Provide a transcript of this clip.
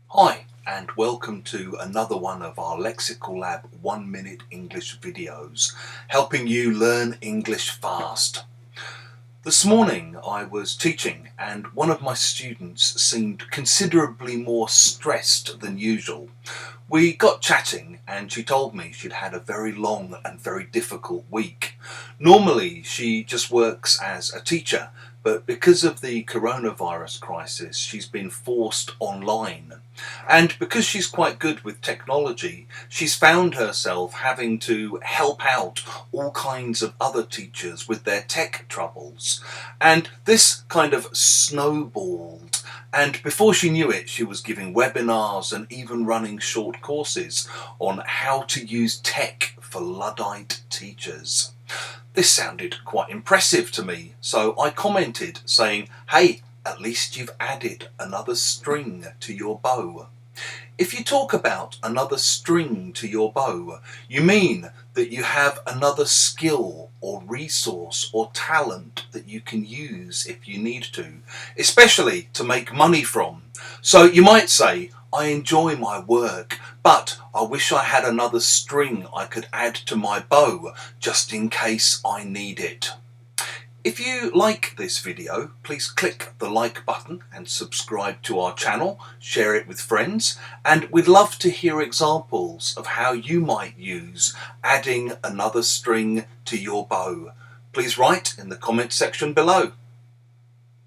Hi and welcome to another one of our Lexical Lab 1 minute English videos, helping you learn English fast. This morning I was teaching and one of my students seemed considerably more stressed than usual. We got chatting and she told me she'd had a very long and very difficult week. Normally she just works as a teacher, but because of the coronavirus crisis she's been forced online. And because she's quite good with technology, she's found herself having to help out all kinds of other teachers with their tech troubles. And this kind of snowballed. And before she knew it, she was giving webinars and even running short courses on how to use tech for Luddite teachers. This sounded quite impressive to me, so I commented saying, "Hey, at least you've added another string to your bow." If you talk about another string to your bow, you mean that you have another skill or resource or talent that you can use if you need to, especially to make money from. So you might say, "I enjoy my work, but I wish I had another string I could add to my bow just in case I need it." If you like this video, please click the like button and subscribe to our channel, share it with friends, and we'd love to hear examples of how you might use adding another string to your bow. Please write in the comment section below.